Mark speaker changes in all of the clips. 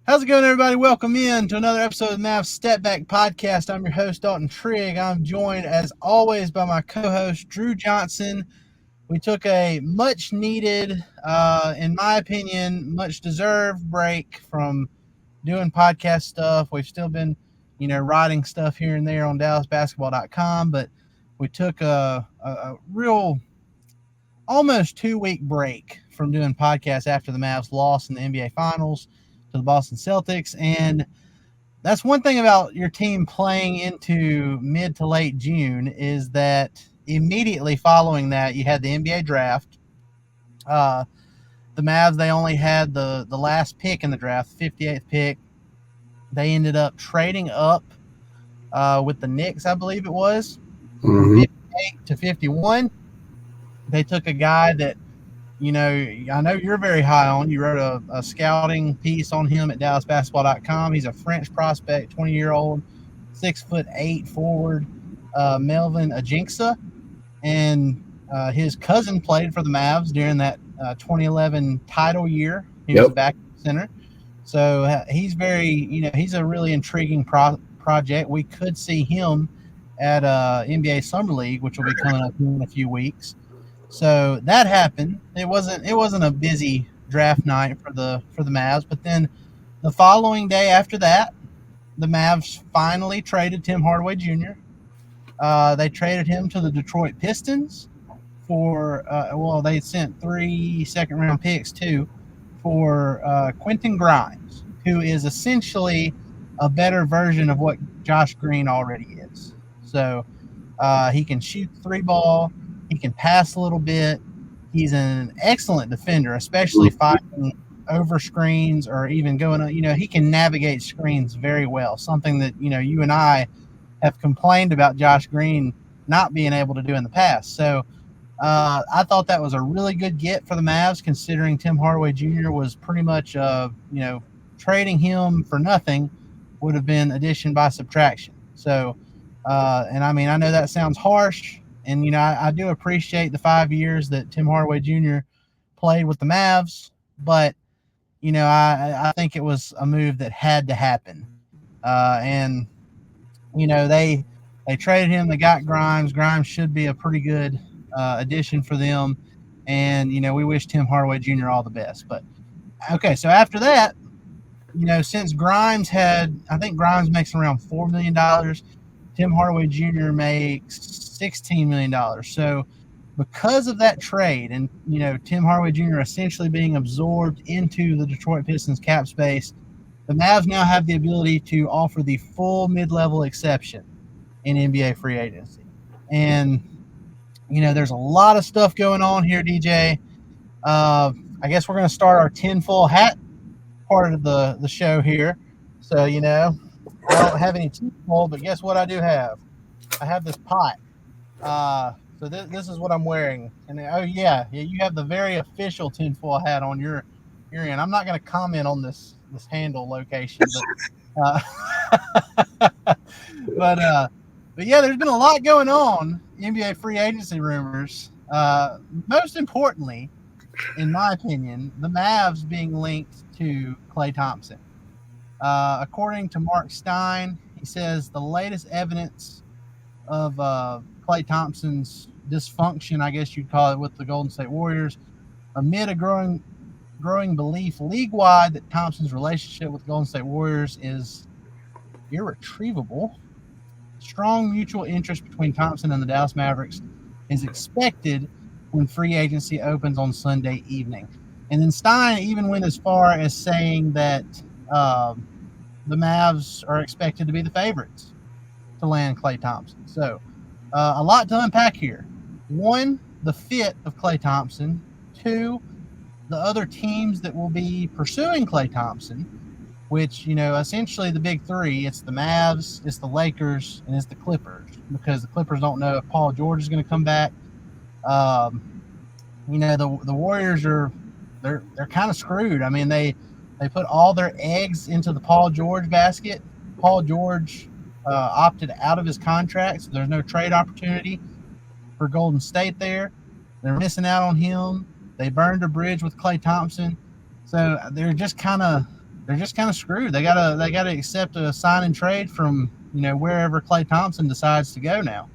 Speaker 1: How's it going, everybody? Welcome in to another episode of the Mavs Step Back Podcast. I'm your host, Dalton Trigg. I'm joined, as always, by my co-host, Drew Johnson. We took a much-needed, in my opinion, much-deserved break from doing podcast stuff. We've still been, writing stuff here and there on DallasBasketball.com, but we took a real almost 2-week break from doing podcasts after the Mavs lost in the NBA Finals to the Boston Celtics. And that's one thing about your team playing into mid to late June is that immediately following that, you had the NBA draft. The Mavs, they only had the last pick in the draft, 58th pick. They ended up trading up with the Knicks, I believe it was, from 58 to 51. They took a guy that, I know you're very high on. You wrote a scouting piece on him at DallasBasketball.com. He's a French prospect, 20-year-old, 6'8" forward, Melvin Ajinca. And his cousin played for the Mavs during that 2011 title year. He was a backup center. So he's he's a really intriguing project. We could see him at NBA Summer League, which will be coming up in a few weeks. So that happened. It wasn't a busy draft night for the Mavs, but then the following day after that, the Mavs finally traded Tim Hardaway Jr. They traded him to the Detroit Pistons for they sent 3 second-round picks too for Quentin Grimes, who is essentially a better version of what Josh Green already is. So he can shoot the 3-ball. He can pass a little bit. He's an excellent defender, especially fighting over screens or even going on. He can navigate screens very well, something that, you and I have complained about Josh Green not being able to do in the past. So I thought that was a really good get for the Mavs, considering Tim Hardaway Jr. was pretty much, trading him for nothing would have been addition by subtraction. So, and I mean, I know that sounds harsh. And, I do appreciate the 5 years that Tim Hardaway Jr. played with the Mavs. But, I think it was a move that had to happen. And, they traded him. They got Grimes. Grimes should be a pretty good addition for them. And, we wish Tim Hardaway Jr. all the best. But, okay, so after that, since I think Grimes makes around $4 million. Tim Hardaway Jr. makes $16 million. So because of that trade and, Tim Hardaway Jr. essentially being absorbed into the Detroit Pistons cap space, the Mavs now have the ability to offer the full mid-level exception in NBA free agency. And, there's a lot of stuff going on here, DJ. I guess we're going to start our tinfoil hat part of the show here. So, I don't have any tinfoil, but guess what I do have? I have this pot. So this is what I'm wearing. And you have the very official tinfoil hat on your end. I'm not going to comment on this handle location, but yeah, there's been a lot going on. NBA free agency rumors. Most importantly, in my opinion, the Mavs being linked to Klay Thompson. According to Mark Stein, he says the latest evidence of Klay Thompson's dysfunction, I guess you'd call it, with the Golden State Warriors, amid a growing belief league-wide that Thompson's relationship with the Golden State Warriors is irretrievable. Strong mutual interest between Thompson and the Dallas Mavericks is expected when free agency opens on Sunday evening. And then Stein even went as far as saying that the Mavs are expected to be the favorites to land Klay Thompson. So a lot to unpack here. 1, the fit of Klay Thompson. 2, the other teams that will be pursuing Klay Thompson, which, essentially the big three. It's the Mavs, it's the Lakers, and it's the Clippers, because the Clippers don't know if Paul George is going to come back. The Warriors they're kind of screwed. I mean, they put all their eggs into the Paul George basket. Paul George opted out of his contract, so there's no trade opportunity for Golden State there. They're missing out on him. They burned a bridge with Klay Thompson. So they're just kind of they're just kind of screwed. They gotta accept a sign and trade from wherever Klay Thompson decides to go now.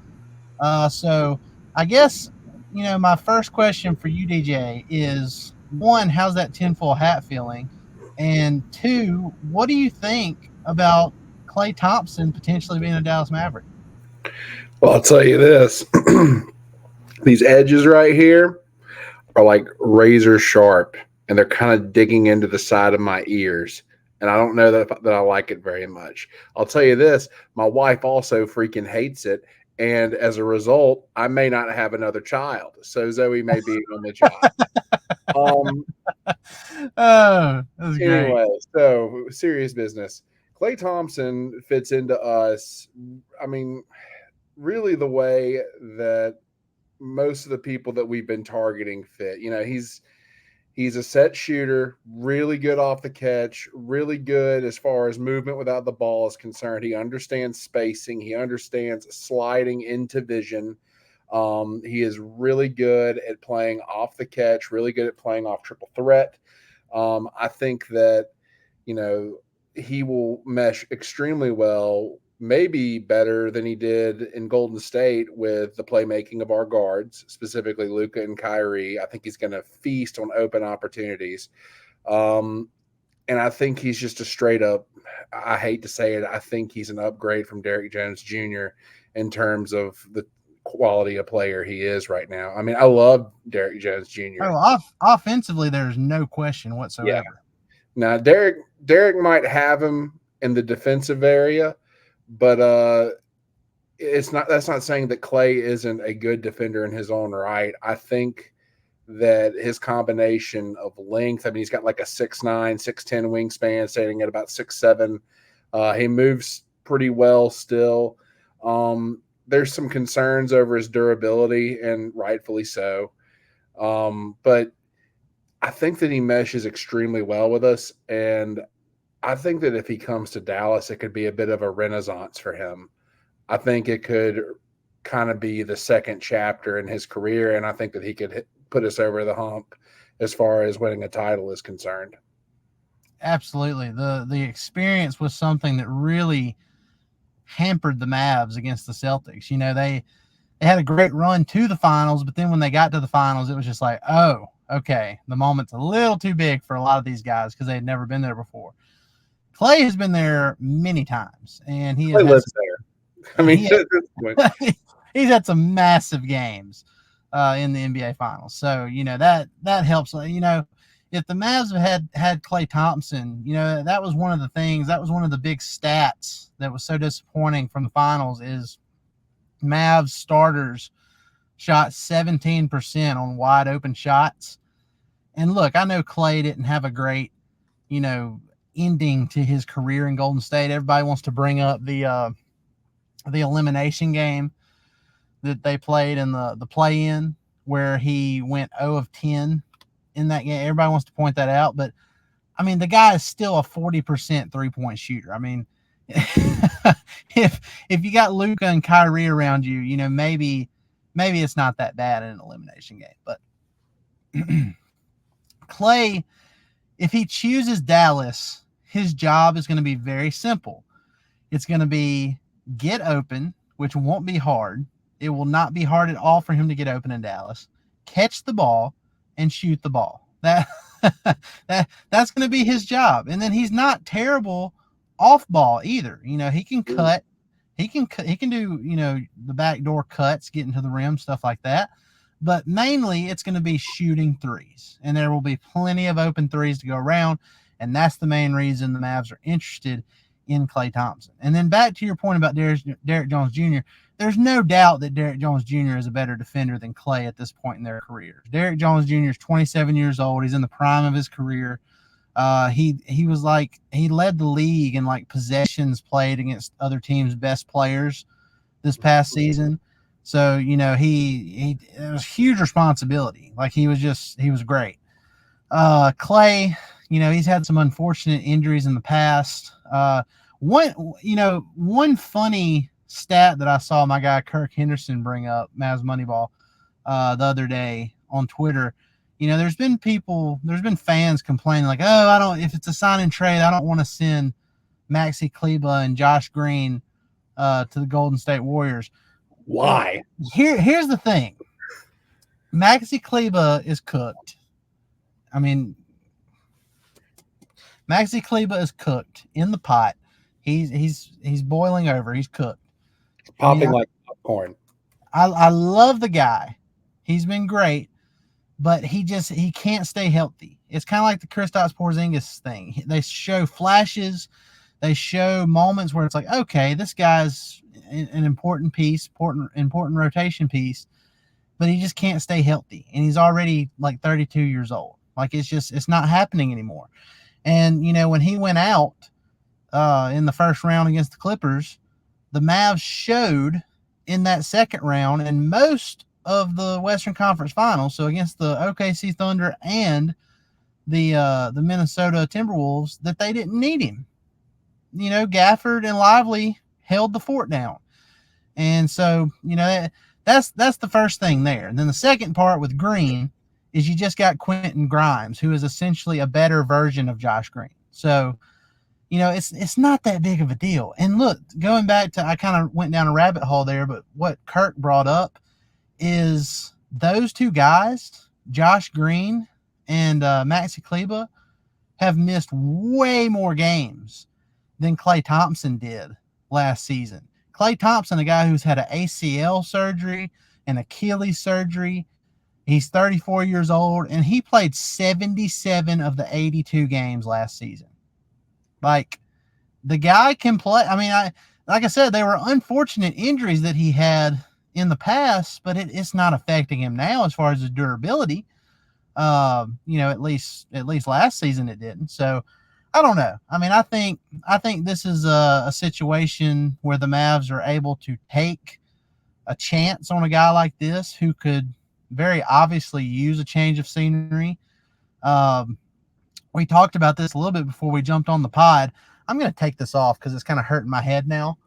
Speaker 1: So I guess my first question for you, DJ, is one, how's that tinfoil hat feeling, and two, what do you think about Klay Thompson potentially being a Dallas Maverick?
Speaker 2: Well, I'll tell you this: these edges right here are like razor sharp, and they're kind of digging into the side of my ears. And I don't know that I like it very much. I'll tell you this: my wife also freaking hates it, and as a result, I may not have another child. So Zoe may be an only child.
Speaker 1: Oh, that's great.
Speaker 2: Anyway, so serious business. Klay Thompson fits into us. I mean, really the way that most of the people that we've been targeting fit. He's a set shooter, really good off the catch, really good as far as movement without the ball is concerned. He understands spacing. He understands sliding into vision. He is really good at playing off the catch, really good at playing off triple threat. I think that, he will mesh extremely well, maybe better than he did in Golden State with the playmaking of our guards, specifically Luka and Kyrie. I think he's going to feast on open opportunities. And I think he's just a straight up, I hate to say it, I think he's an upgrade from Derrick Jones Jr. in terms of the quality of player he is right now. I mean, I love Derrick Jones Jr.
Speaker 1: Oh, offensively, there's no question whatsoever.
Speaker 2: Yeah. Now, Derrick might have him in the defensive area, but that's not saying that Klay isn't a good defender in his own right. I think that his combination of length, I mean, he's got like a 6'9", 6'10" wingspan, standing at about 6'7". He moves pretty well still. There's some concerns over his durability, and rightfully so. But I think that he meshes extremely well with us, and I think that if he comes to Dallas, it could be a bit of a renaissance for him. I think it could kind of be the second chapter in his career, and I think that he could put us over the hump as far as winning a title is concerned.
Speaker 1: Absolutely. The experience was something that really hampered the Mavs against the Celtics. They had a great run to the finals, but then when they got to the finals, it was just like, oh, okay, the moment's a little too big for a lot of these guys because they had never been there before. Klay has been there many times, and he lives
Speaker 2: there. I mean,
Speaker 1: he's had some massive games in the NBA Finals. So that helps. If the Mavs had Klay Thompson, that was one of the things. That was one of the big stats that was so disappointing from the finals is Mavs starters shot 17% on wide open shots. And look, I know Klay didn't have a great, ending to his career in Golden State. Everybody wants to bring up the elimination game that they played in the play-in where he went 0 of 10 in that game. Everybody wants to point that out, but I mean, the guy is still a 40% three-point shooter. I mean, if you got Luka and Kyrie around you, maybe it's not that bad in an elimination game. But Klay, if he chooses Dallas, his job is going to be very simple. It's going to be get open, which won't be hard. It will not be hard at all for him to get open in Dallas. Catch the ball and shoot the ball. That's going to be his job. And then he's not terrible off ball either. He can cut. He can do, the backdoor cuts, getting to the rim, stuff like that. But mainly it's going to be shooting threes. And there will be plenty of open threes to go around. And that's the main reason the Mavs are interested in Klay Thompson. And then back to your point about Derrick Jones Jr., there's no doubt that Derrick Jones Jr. is a better defender than Klay at this point in their careers. Derrick Jones Jr. is 27 years old. He's in the prime of his career. He was he led the league in possessions played against other teams' best players this past season. So, it was huge responsibility. He was great. Klay, he's had some unfortunate injuries in the past. One funny stat that I saw my guy Kirk Henderson bring up, Mavs Moneyball, the other day on Twitter. there's been fans complaining like, oh, if it's a sign and trade, I don't want to send Maxi Kleber and Josh Green to the Golden State Warriors.
Speaker 2: Why?
Speaker 1: Here's the thing. Maxi Kleber is cooked. I mean, Maxi Kleber is cooked in the pot. He's boiling over. He's cooked.
Speaker 2: Popping like popcorn.
Speaker 1: I love the guy. He's been great, but he can't stay healthy. It's kind of like the Kristaps Porzingis thing. They show flashes, they show moments where it's like, okay, this guy's an important piece, important rotation piece, but he just can't stay healthy, and he's already like 32 years old. Like it's not happening anymore. And when he went out in the first round against the Clippers, the Mavs showed in that second round and most of the Western Conference Finals, so against the OKC Thunder and the Minnesota Timberwolves, that they didn't need him. Gafford and Lively held the fort down, and so that's the first thing there. And then the second part with Green is you just got Quentin Grimes, who is essentially a better version of Josh Green. So it's not that big of a deal. And look, going back to, I kind of went down a rabbit hole there, but what Kirk brought up is those two guys, Josh Green and Maxi Kleber, have missed way more games than Klay Thompson did last season. Klay Thompson, a guy who's had an ACL surgery and Achilles surgery, he's 34 years old, and he played 77 of the 82 games last season. Like, the guy can play. I mean, like I said, they were unfortunate injuries that he had in the past, but it's not affecting him now as far as his durability. At least last season it didn't. So I don't know. I mean, I think this is a situation where the Mavs are able to take a chance on a guy like this who could very obviously use a change of scenery. We talked about this a little bit before we jumped on the pod. I'm going to take this off because it's kind of hurting my head now.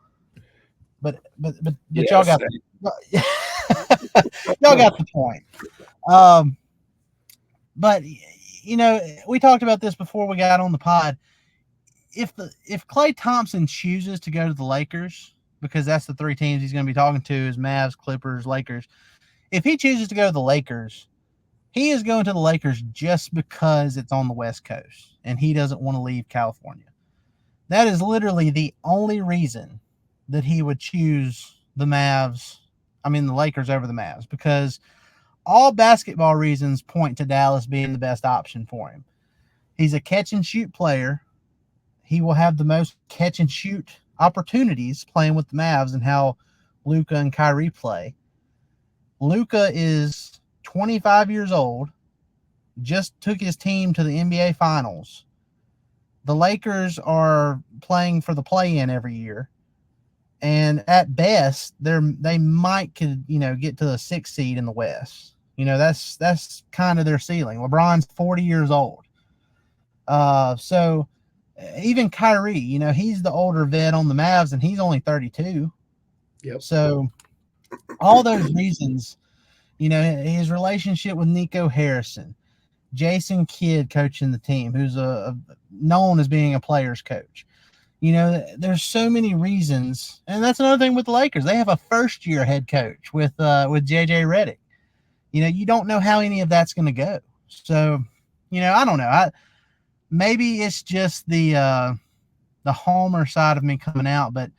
Speaker 1: But yes, y'all got y'all got the point. But we talked about this before we got on the pod. If Klay Thompson chooses to go to the Lakers, because that's the three teams he's going to be talking to, is Mavs, Clippers, Lakers. If he chooses to go to the Lakers, he is going to the Lakers just because it's on the West Coast and he doesn't want to leave California. That is literally the only reason that he would choose the Lakers over the Mavs, because all basketball reasons point to Dallas being the best option for him. He's a catch and shoot player. He will have the most catch and shoot opportunities playing with the Mavs and how Luka and Kyrie play. Luka is 25 years old, just took his team to the NBA Finals. The Lakers are playing for the play-in every year, and at best, they might could get to the 6th seed in the West. That's kind of their ceiling. LeBron's 40 years old, so even Kyrie, he's the older vet on the Mavs, and he's only 32.
Speaker 2: Yep.
Speaker 1: So all those reasons. His relationship with Nico Harrison, Jason Kidd coaching the team, who's known as being a player's coach. There's so many reasons, and that's another thing with the Lakers. They have a first-year head coach with JJ Redick. You don't know how any of that's going to go. So, I don't know. Maybe it's just the homer side of me coming out, but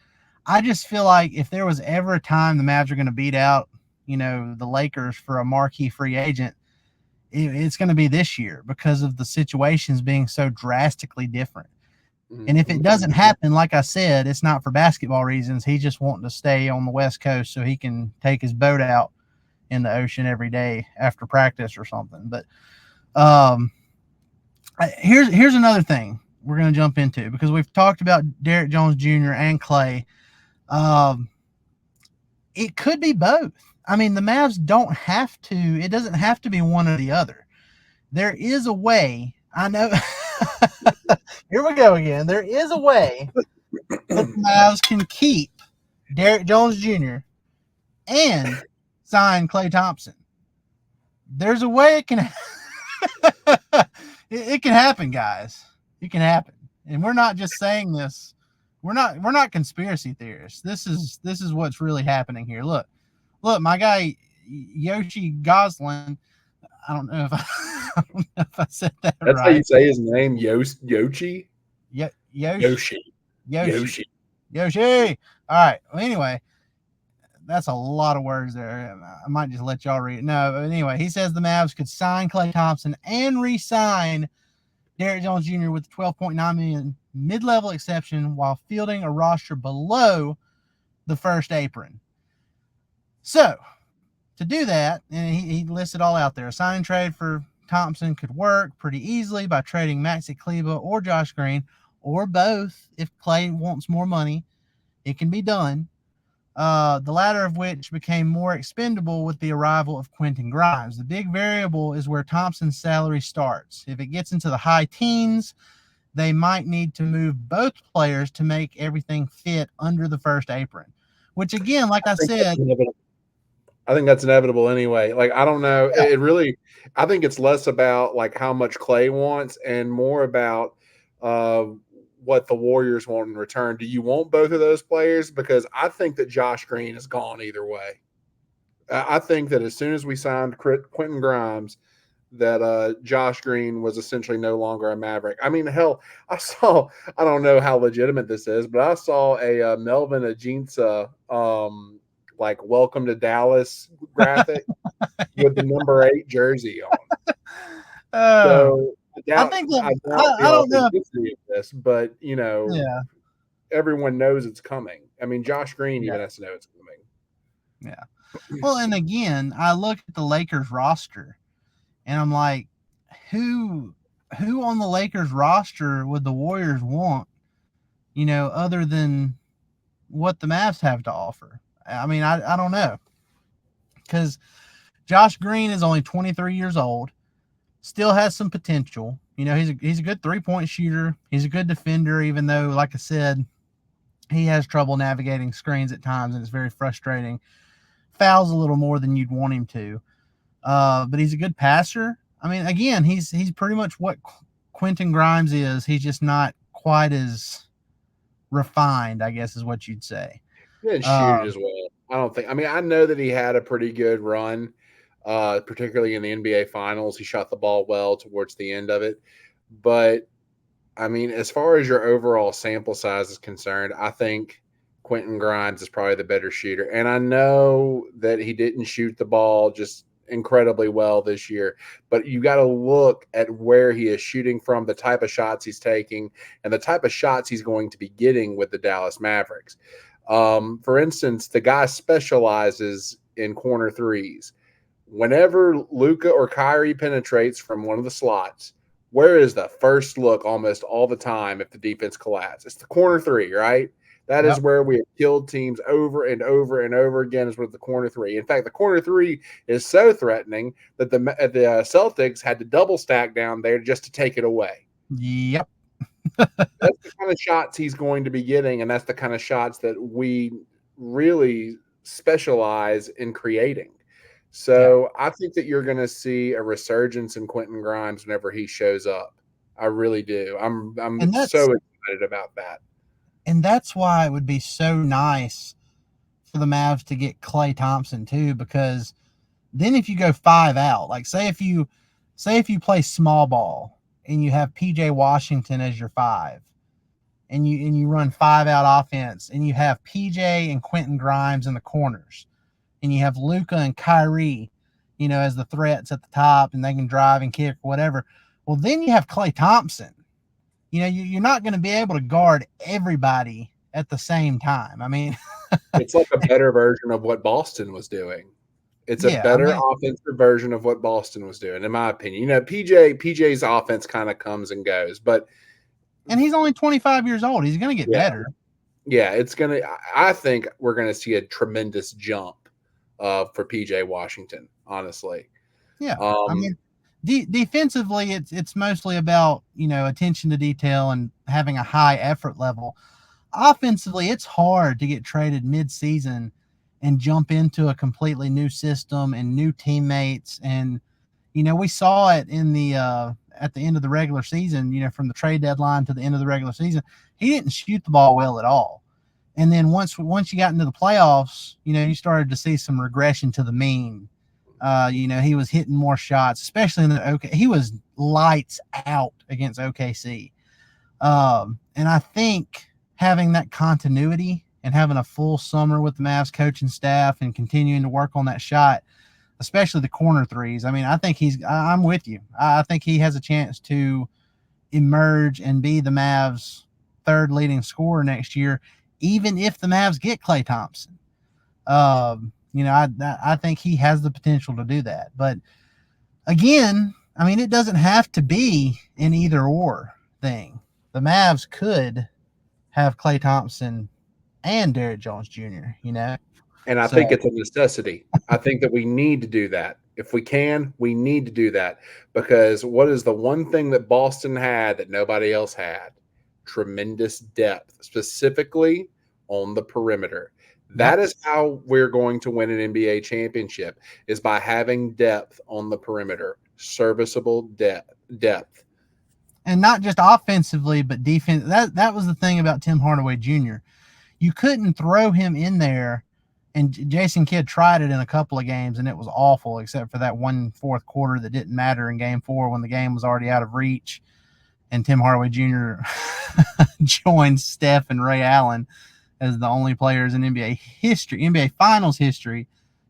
Speaker 1: I just feel like if there was ever a time the Mavs are going to beat out the Lakers for a marquee free agent, it's going to be this year because of the situations being so drastically different. And if it doesn't happen, like I said, it's not for basketball reasons. He's just wanting to stay on the West Coast so he can take his boat out in the ocean every day after practice or something. But here's another thing we're going to jump into, because we've talked about Derrick Jones Jr. and Klay. It could be both. I mean, the Mavs it doesn't have to be one or the other. There is a way. I know. Here we go again. There is a way that the Mavs can keep Derrick Jones Jr. and sign Klay Thompson. There's a way it can It can happen, guys. It can happen, and we're not just saying this. We're not conspiracy theorists. This is what's really happening here. Look, my guy Yoshi Goslin. I don't know if I don't know if I said that
Speaker 2: That's how you
Speaker 1: right.
Speaker 2: say his name, Yoshi?
Speaker 1: Yoshi.
Speaker 2: Yoshi.
Speaker 1: Yoshi. Yoshi. All right. Well, anyway, that's a lot of words there. I might just let y'all read it. No, but anyway, he says the Mavs could sign Klay Thompson and re-sign Derrick Jones Jr. with a $12.9 million mid-level exception while fielding a roster below the first apron. So, to do that, and he listed all out there, a sign and trade for Thompson could work pretty easily by trading Maxi Kleber or Josh Green, or both if Klay wants more money. It can be done. The latter of which became more expendable with the arrival of Quentin Grimes. The big variable is where Thompson's salary starts. If it gets into the high teens, they might need to move both players to make everything fit under the first apron. Which, again, like I said,
Speaker 2: I think that's inevitable anyway. Like, I don't know.
Speaker 1: Yeah.
Speaker 2: It really, I think it's less about like how much Klay wants and more about what the Warriors want in return. Do you want both of those players? Because I think that Josh Green is gone either way. I think that as soon as we signed Quentin Grimes, that Josh Green was essentially no longer a Maverick. I mean, hell, I don't know how legitimate this is, but I saw a Melvin Ajinca like welcome to Dallas graphic with the number 8 jersey on. So
Speaker 1: I think
Speaker 2: I doubt
Speaker 1: I
Speaker 2: the
Speaker 1: don't know.
Speaker 2: authenticity of this, but
Speaker 1: Yeah,
Speaker 2: everyone knows it's coming. I mean, Josh Green even has to know it's coming.
Speaker 1: yeah. Well, and again, I look at the Lakers roster, and I'm like, who on the Lakers roster would the Warriors want? Other than what the Mavs have to offer. I mean, I don't know, because Josh Green is only 23 years old, still has some potential. He's a good 3-point shooter. He's a good defender, even though, like I said, he has trouble navigating screens at times, and it's very frustrating. Fouls a little more than you'd want him to. But he's a good passer. I mean, again, he's pretty much what Quentin Grimes is. He's just not quite as refined, I guess, is what you'd say.
Speaker 2: He didn't shoot it as well. I don't think. I mean, I know that he had a pretty good run, particularly in the NBA Finals. He shot the ball well towards the end of it. But, I mean, as far as your overall sample size is concerned, I think Quentin Grimes is probably the better shooter. And I know that he didn't shoot the ball just incredibly well this year, but you got to look at where he is shooting from, the type of shots he's taking, and the type of shots he's going to be getting with the Dallas Mavericks. For instance, the guy specializes in corner threes. Whenever Luka or Kyrie penetrates from one of the slots, where is the first look almost all the time if the defense collapses? It's the corner three, right? That is where we have killed teams over and over and over again, is with the corner three. In fact, the corner three is so threatening that the Celtics had to double stack down there just to take it away.
Speaker 1: Yep.
Speaker 2: That's the kind of shots he's going to be getting, and that's the kind of shots that we really specialize in creating. So I think that you're going to see a resurgence in Quentin Grimes whenever he shows up. I really do. I'm so excited about that.
Speaker 1: And that's why it would be so nice for the Mavs to get Klay Thompson too, because then if you go 5 out, like say if you play small ball and you have PJ Washington as your 5, and you run 5 out offense, and you have PJ and Quentin Grimes in the corners, and you have Luka and Kyrie, as the threats at the top, and they can drive and kick or whatever. Well, then you have Klay Thompson. You're not going to be able to guard everybody at the same time. I mean,
Speaker 2: it's like a better version of what Boston was doing. It's a better offensive version of what Boston was doing, in my opinion. PJ's offense kind of comes and goes,
Speaker 1: and he's only 25 years old. He's going to get better.
Speaker 2: Yeah, I think we're going to see a tremendous jump for PJ Washington, honestly.
Speaker 1: Yeah. I mean, defensively, it's mostly about, attention to detail and having a high effort level. Offensively, it's hard to get traded mid-season and jump into a completely new system and new teammates and, We saw it in the at the end of the regular season. From the trade deadline to the end of the regular season, he didn't shoot the ball well at all. And then once you got into the playoffs, you started to see some regression to the mean. He was hitting more shots, especially in the OK. He was lights out against OKC. And I think having that continuity and having a full summer with the Mavs coaching staff and continuing to work on that shot, especially the corner threes. I mean, I'm with you. I think he has a chance to emerge and be the Mavs' third leading scorer next year, even if the Mavs get Klay Thompson. I think he has the potential to do that. But again, I mean, it doesn't have to be an either or thing. The Mavs could have Klay Thompson and Derrick Jones Jr.,
Speaker 2: And I think it's a necessity. I think that we need to do that. If we can, we need to do that, because what is the one thing that Boston had that nobody else had? Tremendous depth, specifically on the perimeter. That is how we're going to win an NBA championship, is by having depth on the perimeter, serviceable depth.
Speaker 1: And not just offensively, but defense. That was the thing about Tim Hardaway Jr. You couldn't throw him in there, and Jason Kidd tried it in a couple of games, and it was awful, except for that one fourth quarter that didn't matter in Game 4 when the game was already out of reach, and Tim Hardaway Jr. joined Steph and Ray Allen as the only players in NBA Finals history,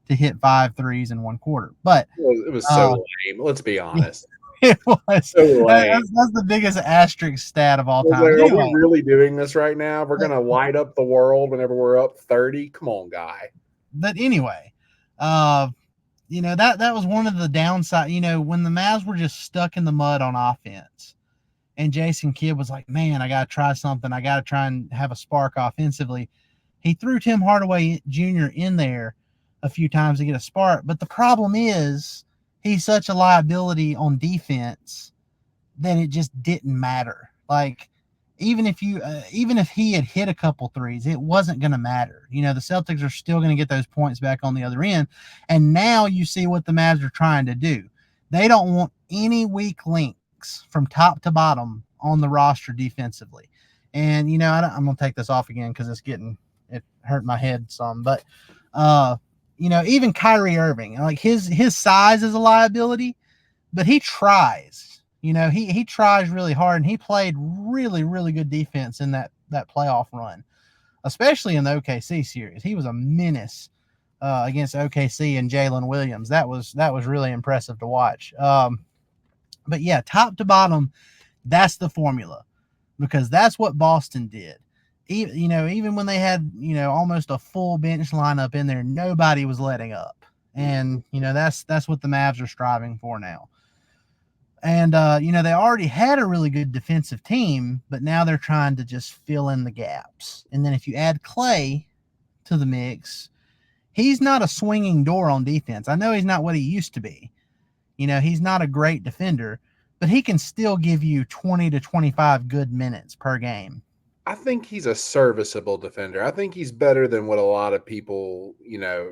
Speaker 1: to hit 5 threes in one quarter. But
Speaker 2: it was so lame. Let's be honest.
Speaker 1: It was. So that's the biggest asterisk stat of all time.
Speaker 2: Like, anyway, are we really doing this right now? We're going to light up the world whenever we're up 30? Come on, guy.
Speaker 1: But anyway, that was one of the downside. When the Mavs were just stuck in the mud on offense, and Jason Kidd was like, man, I got to try something. I got to try and have a spark offensively. He threw Tim Hardaway Jr. in there a few times to get a spark. But the problem is, he's such a liability on defense that it just didn't matter. Like, even if he had hit a couple threes, it wasn't going to matter. The Celtics are still going to get those points back on the other end. And now you see what the Mavs are trying to do. They don't want any weak links from top to bottom on the roster defensively. And, I'm going to take this off again because it hurt my head some. But, even Kyrie Irving, like his size is a liability, but he tries. He tries really hard, and he played really, really good defense in that playoff run, especially in the OKC series. He was a menace against OKC and Jalen Williams. That was really impressive to watch. But yeah, top to bottom, that's the formula, because that's what Boston did. Even when they had, almost a full bench lineup in there, nobody was letting up. And, that's what the Mavs are striving for now. And, they already had a really good defensive team, but now they're trying to just fill in the gaps. And then if you add Klay to the mix, he's not a swinging door on defense. I know he's not what he used to be. He's not a great defender, but he can still give you 20 to 25 good minutes per game.
Speaker 2: I think he's a serviceable defender. I think he's better than what a lot of people,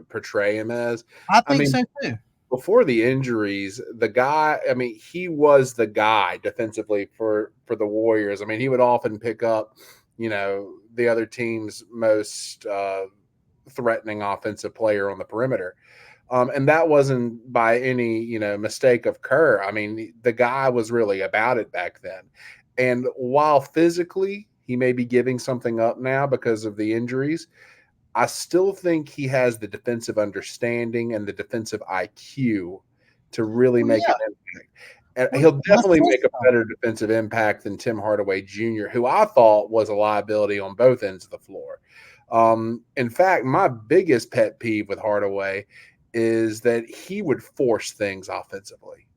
Speaker 2: portray him as.
Speaker 1: I think so too.
Speaker 2: Before the injuries, the guy, he was the guy defensively for the Warriors. He would often pick up, the other team's most threatening offensive player on the perimeter. And that wasn't by any, mistake of Kerr. The guy was really about it back then. And while physically he may be giving something up now because of the injuries, I still think he has the defensive understanding and the defensive IQ to really make an impact. And he'll definitely make a better defensive impact than Tim Hardaway Jr., who I thought was a liability on both ends of the floor. In fact, my biggest pet peeve with Hardaway is that he would force things offensively.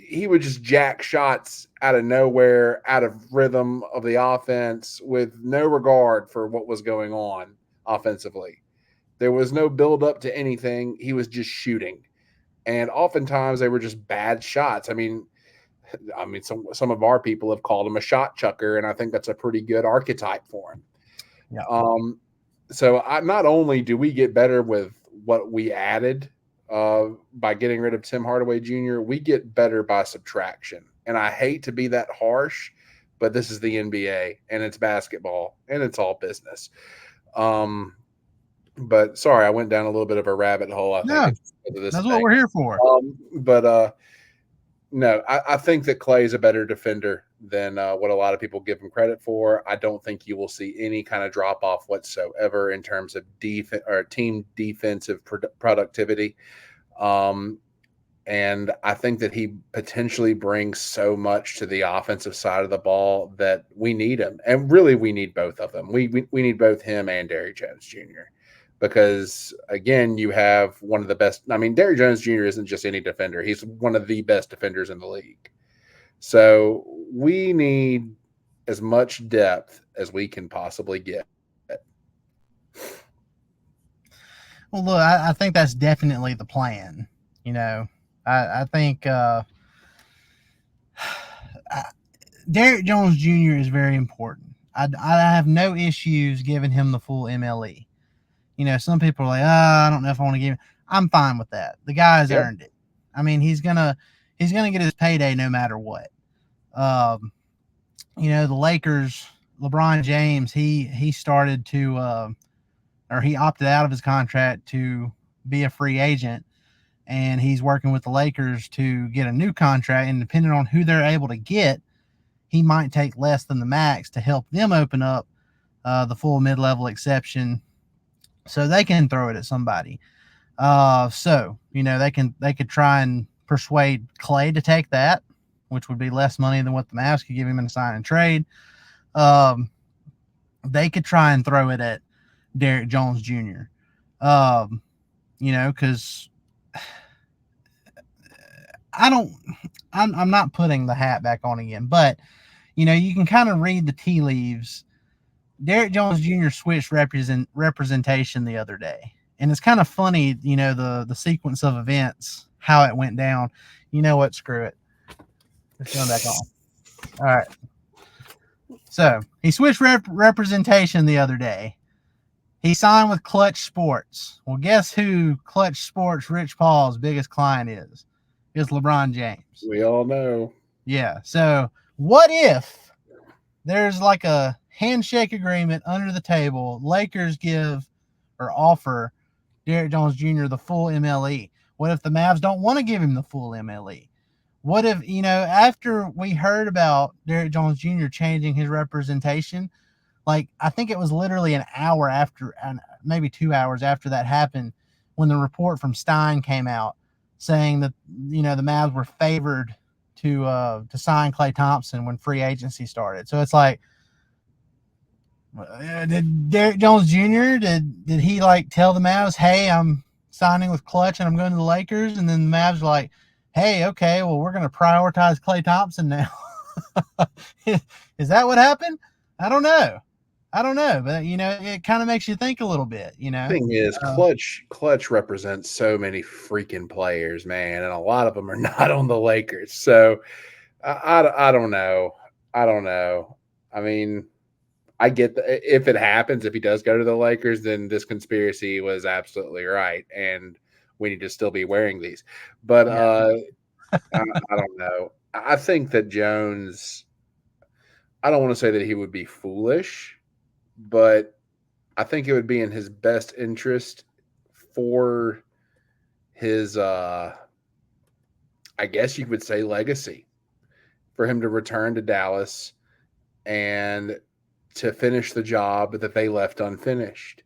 Speaker 2: He would just jack shots out of nowhere, out of rhythm of the offense, with no regard for what was going on offensively. There was no build up to anything. He was just shooting. And oftentimes they were just bad shots. Some of our people have called him a shot chucker, and I think that's a pretty good archetype for him.
Speaker 1: Yeah.
Speaker 2: So not only do we get better with what we added by getting rid of Tim Hardaway Jr., we get better by subtraction. And I hate to be that harsh, but this is the NBA and it's basketball and it's all business. But sorry, I went down a little bit of a rabbit hole. I think
Speaker 1: No,
Speaker 2: it's because of this
Speaker 1: that's
Speaker 2: thing.
Speaker 1: what we're here for.
Speaker 2: But no, I think that Klay is a better defender than what a lot of people give him credit for. I don't think you will see any kind of drop off whatsoever in terms of defense or team defensive productivity. And I think that he potentially brings so much to the offensive side of the ball that we need him. And really, we need both of them. We need both him and Derrick Jones Jr. Because, again, you have one of the best. I mean, Derrick Jones Jr. isn't just any defender. He's one of the best defenders in the league. So we need as much depth as we can possibly get.
Speaker 1: Well, look, I think that's definitely the plan. You know, I think Derrick Jones Jr. is very important. I have no issues giving him the full MLE. You know, some people are like, I don't know if I want to give him. I'm fine with that. The guy's earned it. I mean, he's gonna get his payday no matter what. You know, the Lakers, LeBron James, he started to or he opted out of his contract to be a free agent, and he's working with the Lakers to get a new contract. And depending on who they're able to get, he might take less than the max to help them open up the full mid-level exception, so they can throw it at somebody. So you know they could try and persuade Klay to take that, which would be less money than what the Mavs could give him in a sign and trade. They could try and throw it at Derrick Jones Jr. You know, because I'm not putting the hat back on again, but you know, you can kind of read the tea leaves. Derrick Jones Jr. switched representation the other day, and it's kind of funny, you know, the sequence of events, how it went down. You know what? Screw it. It's going back on. All right. So he switched representation the other day. He signed with Clutch Sports. Well, guess who Clutch Sports Rich Paul's biggest client is? It's LeBron James.
Speaker 2: We all know.
Speaker 1: Yeah. So what if there's like a handshake agreement under the table? Lakers give or offer Derrick Jones Jr. the full MLE. What if the Mavs don't want to give him the full MLE? What if, you know, after we heard about Derrick Jones Jr. changing his representation, like I think it was literally an hour after, and maybe 2 hours after that happened, when the report from Stein came out saying that, you know, the Mavs were favored to sign Klay Thompson when free agency started. So it's like, did Derrick Jones Jr. did he like tell the Mavs, hey, I'm signing with Clutch and I'm going to the Lakers? And then the Mavs were like, hey, okay, well, we're going to prioritize Klay Thompson now. Is that what happened? I don't know, but you know, it kind of makes you think a little bit. You know,
Speaker 2: the thing is, Clutch represents so many freaking players, man, and a lot of them are not on the Lakers. So I don't know. I mean, I get if it happens, if he does go to the Lakers, then this conspiracy was absolutely right, and we need to still be wearing these. But I don't know. I think that Jones, I don't want to say that he would be foolish, but I think it would be in his best interest for his, I guess you could say, legacy, for him to return to Dallas and to finish the job that they left unfinished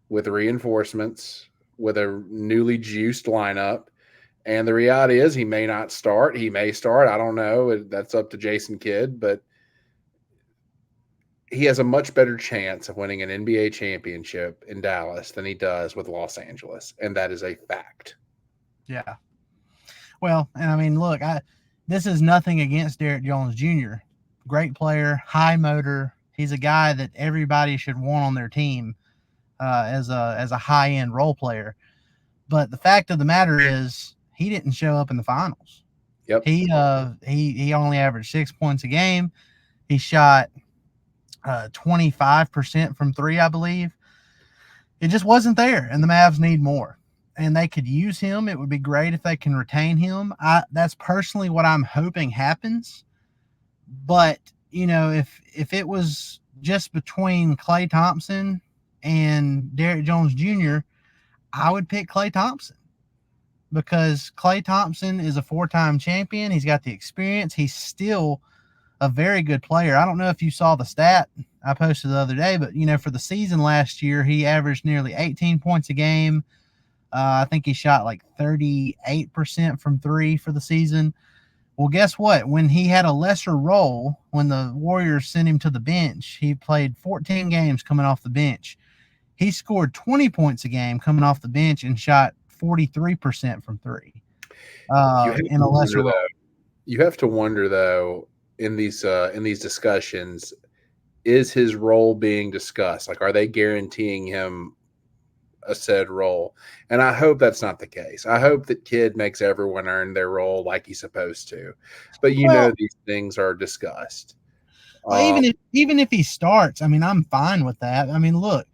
Speaker 2: with reinforcements, with a newly juiced lineup. And the reality is he may not start. He may start. I don't know. That's up to Jason Kidd, but he has a much better chance of winning an NBA championship in Dallas than he does with Los Angeles. And that is a fact.
Speaker 1: Yeah. Well, and I mean, look, this is nothing against Derrick Jones Jr. Great player, high motor. He's a guy that everybody should want on their team as a high-end role player. But the fact of the matter is he didn't show up in the finals.
Speaker 2: Yep.
Speaker 1: He only averaged 6 points a game. He shot 25% from three, I believe. It just wasn't there, and the Mavs need more. and they could use him. It would be great if they can retain him. That's personally what I'm hoping happens. But if it was just between Klay Thompson and Derrick Jones Jr., I would pick Klay Thompson because Klay Thompson is a 4-time champion. He's got the experience. He's still a very good player. I don't know if you saw the stat I posted the other day, but for the season last year, he averaged nearly 18 points a game. I think he shot like 38% from three for the season. Well, guess what? When he had a lesser role, when the Warriors sent him to the bench, he played 14 games coming off the bench. He scored 20 points a game coming off the bench and shot 43% from three in a lesser role.
Speaker 2: You have to wonder, though, in these discussions, is his role being discussed? Like, are they guaranteeing him a said role? And I hope that's not the case. I hope that Kidd makes everyone earn their role like he's supposed to. But these things are discussed.
Speaker 1: Well, even if he starts, I mean, I'm fine with that. I mean, look,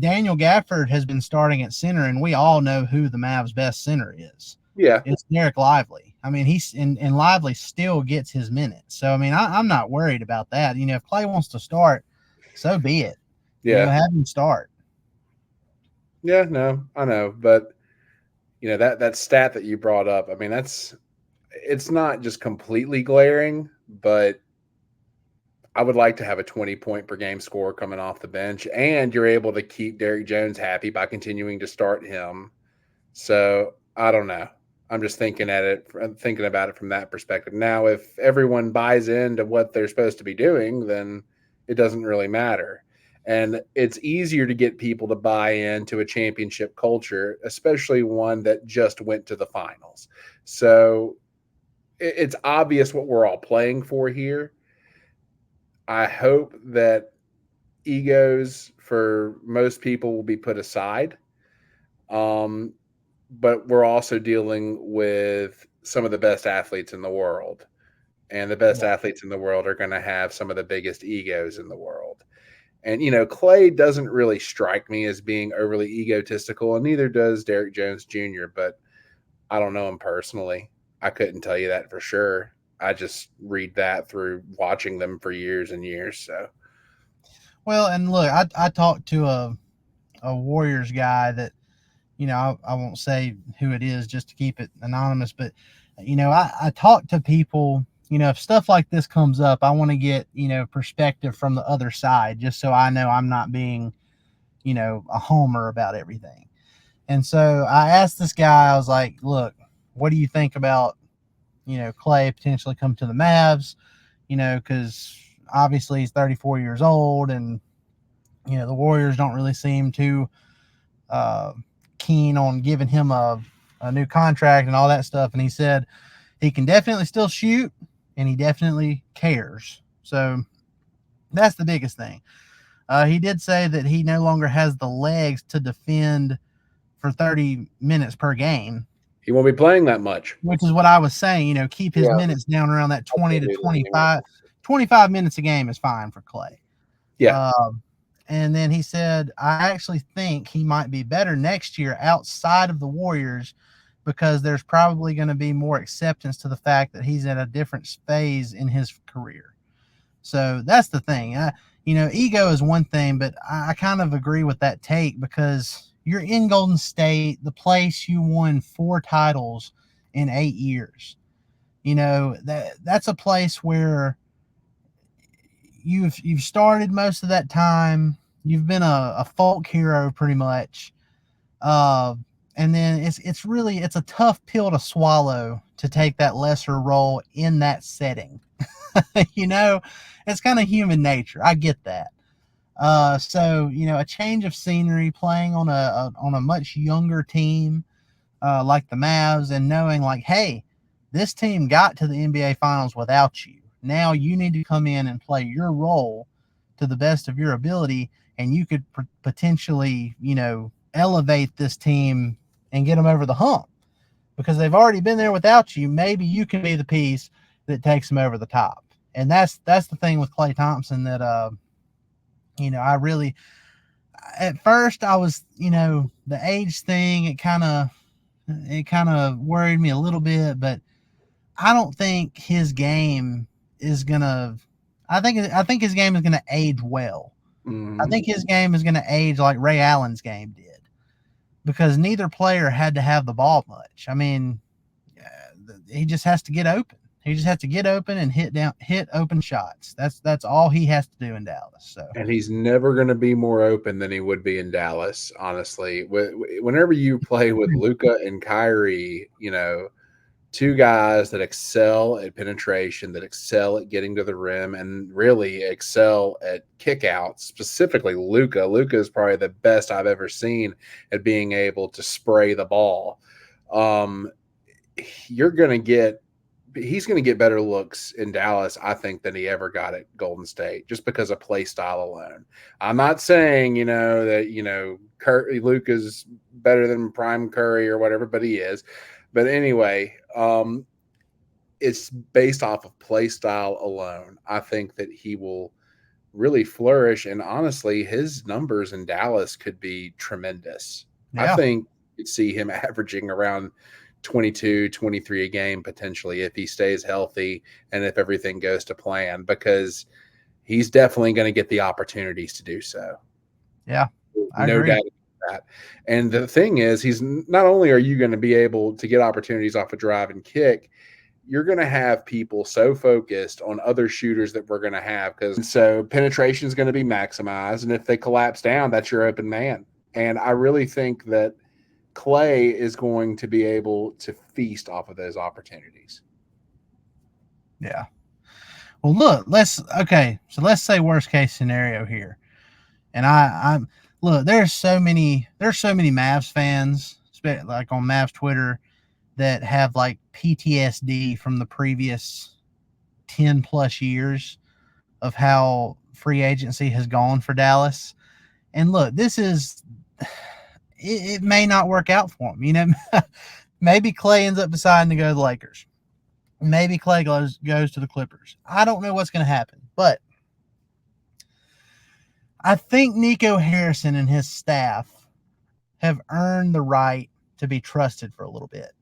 Speaker 1: Daniel Gafford has been starting at center, and we all know who the Mavs' best center is.
Speaker 2: Yeah,
Speaker 1: it's Derek Lively. I mean, he's and Lively still gets his minutes. So I mean, I'm not worried about that. If Klay wants to start, so be it.
Speaker 2: Yeah,
Speaker 1: have him start.
Speaker 2: Yeah, no, I know, but that stat that you brought up, I mean, it's not just completely glaring, but I would like to have a 20-point per game score coming off the bench, and you're able to keep Derrick Jones happy by continuing to start him. So I don't know. I'm just thinking about it from that perspective. Now, if everyone buys into what they're supposed to be doing, then it doesn't really matter. And it's easier to get people to buy into a championship culture, especially one that just went to the finals. So it's obvious what we're all playing for here. I hope that egos for most people will be put aside. But we're also dealing with some of the best athletes in the world. And the best athletes in the world are going to have some of the biggest egos in the world. And, Klay doesn't really strike me as being overly egotistical, and neither does Derrick Jones Jr., but I don't know him personally. I couldn't tell you that for sure. I just read that through watching them for years and years. So,
Speaker 1: well, and look, I talked to a Warriors guy that, I won't say who it is just to keep it anonymous, but, I talk to people, if stuff like this comes up, I want to get, perspective from the other side, just so I know I'm not being, a homer about everything. And so I asked this guy, I was like, look, what do you think about, Klay potentially come to the Mavs, because obviously he's 34 years old and, the Warriors don't really seem too keen on giving him a new contract and all that stuff. And he said he can definitely still shoot and he definitely cares. So that's the biggest thing. He did say that he no longer has the legs to defend for 30 minutes per game.
Speaker 2: He won't be playing that much.
Speaker 1: Which is what I was saying, keep his minutes down around that 20 to 25 minutes a game is fine for Klay.
Speaker 2: Yeah.
Speaker 1: And then he said, I actually think he might be better next year outside of the Warriors because there's probably going to be more acceptance to the fact that he's at a different phase in his career. So that's the thing. Ego is one thing, but I kind of agree with that take because you're in Golden State, the place you won 4 titles in 8 years. That's a place where you've started most of that time. You've been a folk hero pretty much. And then it's a tough pill to swallow to take that lesser role in that setting. It's kind of human nature. I get that. So a change of scenery, playing on a much younger team like the Mavs, and knowing like, hey, this team got to the NBA Finals without you. Now you need to come in and play your role to the best of your ability, and you could potentially, elevate this team and get them over the hump because they've already been there without you. Maybe you can be the piece that takes them over the top. And that's the thing with Klay Thompson that, at first I was, the age thing, it kind of worried me a little bit, but I don't think his game is gonna. I think his game is gonna age well. I
Speaker 2: Mhm.
Speaker 1: think his game is gonna age like Ray Allen's game did because neither player had to have the ball much. I mean, he just has to get open. He just has to get open and hit open shots. That's all he has to do in Dallas. So
Speaker 2: And he's never going to be more open than he would be in Dallas, honestly. Whenever you play with Luka and Kyrie, two guys that excel at penetration, that excel at getting to the rim, and really excel at kickouts, specifically Luka. Luka is probably the best I've ever seen at being able to spray the ball. Um, you're going to get he's going to get better looks in Dallas, I think, than he ever got at Golden State, just because of play style alone. I'm not saying, that, Luke is better than Prime Curry or whatever, but he is. But anyway, it's based off of play style alone. I think that he will really flourish. And honestly, his numbers in Dallas could be tremendous. I
Speaker 1: yeah,
Speaker 2: think you'd see him averaging around 22, 23 a game potentially if he stays healthy and if everything goes to plan, because he's definitely going to get the opportunities to do so.
Speaker 1: yeah, I
Speaker 2: No
Speaker 1: agree.
Speaker 2: doubt about that. And the thing is, he's not only are you going to be able to get opportunities off a drive and kick, you're going to have people so focused on other shooters that we're going to have, because so penetration is going to be maximized. And if they collapse down, that's your open man. And I really think that Klay is going to be able to feast off of those opportunities.
Speaker 1: Yeah. Well, look, so let's say worst case scenario here, and I'm look. There's so many Mavs fans, like on Mavs Twitter, that have like PTSD from the previous 10 plus years of how free agency has gone for Dallas. And look, it may not work out for him. Maybe Klay ends up deciding to go to the Lakers. Maybe Klay goes to the Clippers. I don't know what's going to happen, but I think Nico Harrison and his staff have earned the right to be trusted for a little bit.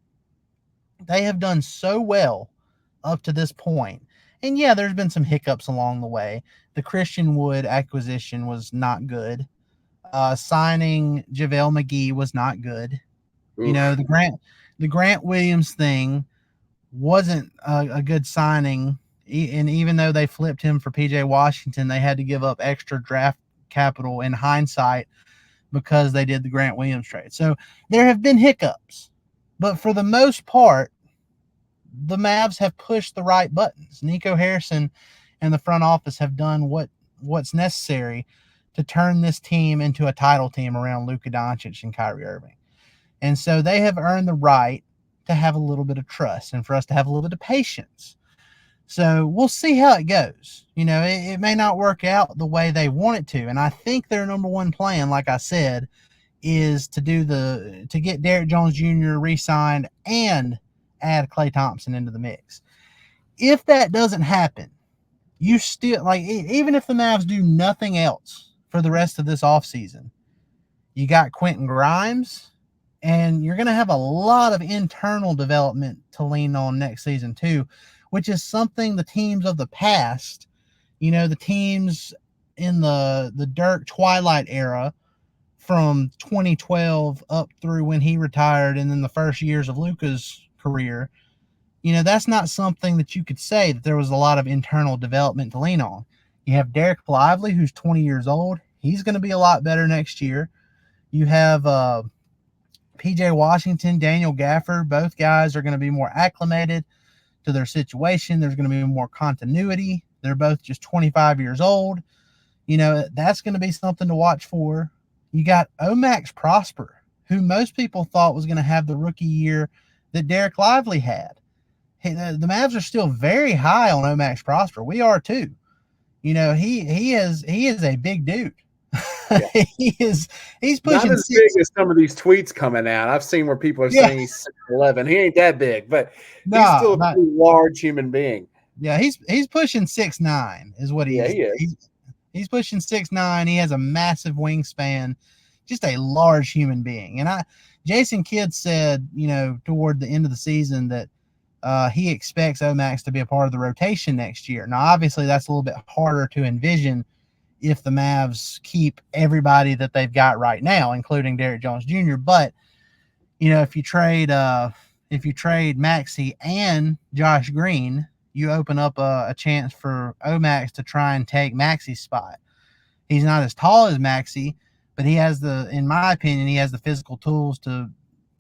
Speaker 1: They have done so well up to this point. And yeah, there's been some hiccups along the way. The Christian Wood acquisition was not good. Signing JaVale McGee was not good.
Speaker 2: Oof.
Speaker 1: The Grant Williams thing wasn't a good signing. And even though they flipped him for PJ Washington, they had to give up extra draft capital in hindsight because they did the Grant Williams trade. So there have been hiccups, but for the most part, the Mavs have pushed the right buttons. Nico Harrison and the front office have done what's necessary to turn this team into a title team around Luka Doncic and Kyrie Irving. And so they have earned the right to have a little bit of trust and for us to have a little bit of patience. So we'll see how it goes. It may not work out the way they want it to. And I think their number one plan, like I said, is to get Derrick Jones Jr. re-signed and add Klay Thompson into the mix. If that doesn't happen, you still even if the Mavs do nothing else for the rest of this offseason, you got Quentin Grimes, and you're going to have a lot of internal development to lean on next season too, which is something the teams of the past, the teams in the Dirk Twilight era from 2012 up through when he retired and then the first years of Luka's career, that's not something that you could say that there was a lot of internal development to lean on. You have Derek Lively, who's 20 years old. He's going to be a lot better next year. You have PJ Washington, Daniel Gafford. Both guys are going to be more acclimated to their situation. There's going to be more continuity. They're both just 25 years old. That's going to be something to watch for. You got Omax Prosper, who most people thought was going to have the rookie year that Derek Lively had. The Mavs are still very high on Omax Prosper. We are too. He is a big dude.
Speaker 2: Yeah.
Speaker 1: He's
Speaker 2: Not
Speaker 1: pushing
Speaker 2: as big
Speaker 1: six.
Speaker 2: as some of these tweets coming out. I've seen where people are
Speaker 1: Yeah,
Speaker 2: saying he's 6'11". He ain't that big, but he's
Speaker 1: no,
Speaker 2: still a
Speaker 1: not.
Speaker 2: pretty large human being.
Speaker 1: Yeah, he's pushing 6'9" is what
Speaker 2: Yeah,
Speaker 1: he's.
Speaker 2: he is.
Speaker 1: He's pushing 6'9". He has a massive wingspan, just a large human being. And Jason Kidd said, toward the end of the season that he expects Omax to be a part of the rotation next year. Now, obviously, that's a little bit harder to envision if the Mavs keep everybody that they've got right now, including Derrick Jones Jr. But if you trade Maxey and Josh Green, you open up a chance for Omax to try and take Maxey's spot. He's not as tall as Maxey, but he has in my opinion, he has the physical tools to